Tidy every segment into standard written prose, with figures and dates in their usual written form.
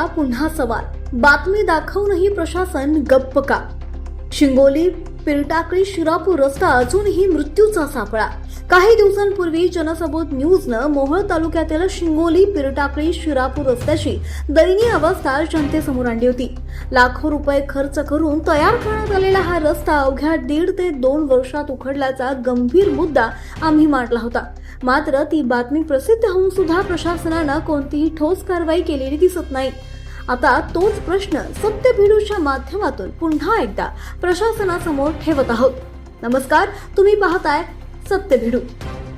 रस्त्याचा पुन्हा सवाल, बातमी दाखवूनही प्रशासन गप्प का? शिंगोली पिरटाकळी शिरापूर रस्ता अजूनही मृत्यूचा सापळा. काही दिवसांपूर्वी जनसबोध न्यूजनं मोहोळ तालुक्यातील शिंगोली पिरटाकळी शिरापूर रस्त्याची दयनीय अवस्था जनतेसमोर आणली होती. लाखो रुपये खर्च करून तयार करण्यात आलेला हा रस्ता अवघ्या 1.5 ते 2 वर्षात उखडल्याचा गंभीर मुद्दा आम्ही मांडला होता. मात्र ती बातमी प्रसिद्ध होऊन सुद्धा प्रशासनानं कोणतीही ठोस कारवाई केलेली दिसत नाही. आता तोच प्रश्न सत्यभिडूच्या माध्यमातून पुन्हा एकदा प्रशासनासमोर ठेवत आहोत. नमस्कार, तुम्ही पाहताय सत्यभिडू.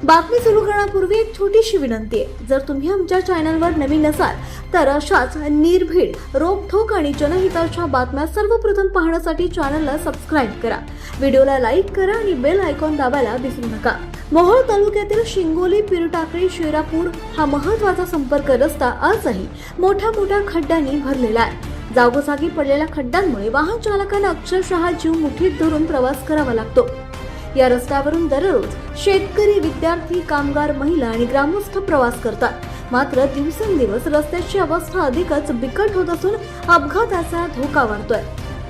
बातमी सुरू करण्यापूर्वी एक छोटीशी विनंती आहे. जर तुम्ही आमच्या चॅनलवर नवीन असाल तर अशाच निर्भीड, रोखठोक आणि जनहिताच्या बातम्या सर्वप्रथम पाहण्यासाठी चॅनलला सबस्क्राईब करा, व्हिडिओला लाईक करा आणि बेल आयकॉन दाबायला विसरू नका. मोहोळ तालुक्यातील शिंगोली पिरटाकळी शिरापूर हा महत्त्वाचा संपर्क रस्ता आजही मोठ्या खड्ड्यांनी भरलेला आहे. जागोजागी पडलेल्या खड्ड्यांमुळे वाहन चालकांना अक्षरशः जीव मुठीत धरून प्रवास करावा लागतो. या रस्त्यावरून दररोज शेतकरी, विद्यार्थी, कामगार, महिला आणि ग्रामस्थ प्रवास करतात. मात्र दिवसेंदिवस रस्त्याची अवस्था अधिकच बिकट होत असून अपघाताचा धोका वाढतोय.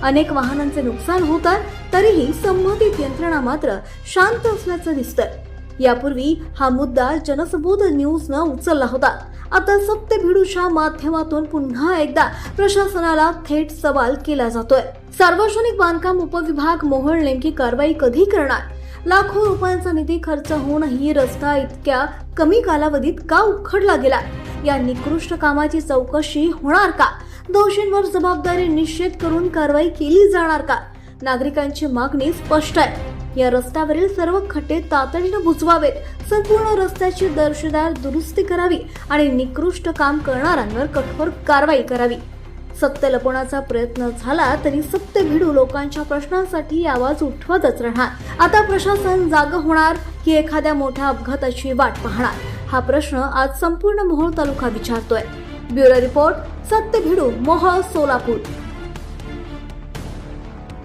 अनेक वाहनांचे नुकसान होतात, तरीही संबंधित यंत्रणा मात्र शांत असल्याचं दिसतंय. यापूर्वी हा मुद्दा जनसबोध न्यूजनं उचलला होता. आता सत्यभिडूच्या माध्यमातून पुन्हा एकदा प्रशासनाला थेट सवाल केला जातोय. सार्वजनिक बांधकाम उपविभाग मोहोळ नेमकी कारवाई कधी करणार? लाखो रुपयांचा निधी खर्च होऊनही रस्ता इतक्या कमी कालावधीत का उखडला गेला? या निकृष्ट कामाची चौकशी होणार का? दोषींवर जबाबदारी निश्चित करून कारवाई केली जाणार का? नागरिकांची मागणी स्पष्ट आहे. या रस्त्यावरील सर्व खड्डे तातडीने बुजवावेत, संपूर्ण रस्त्याची दर्जेदार दुरुस्ती करावी आणि निकृष्ट काम करणाऱ्यांवर कठोर कारवाई करावी. सत्य लपवण्याचा प्रयत्न झाला तरी सत्यभिडू लोकांच्या प्रश्नांसाठी आवाज उठवतच राहणार. आता प्रशासन जाग होणार की एखाद्या मोठ्या अपघाताची वाट पाहणार? हा प्रश्न आज संपूर्ण मोहोळ तालुका विचारतोय. Bureau report, Satyabhidu, Mohol, Solapur.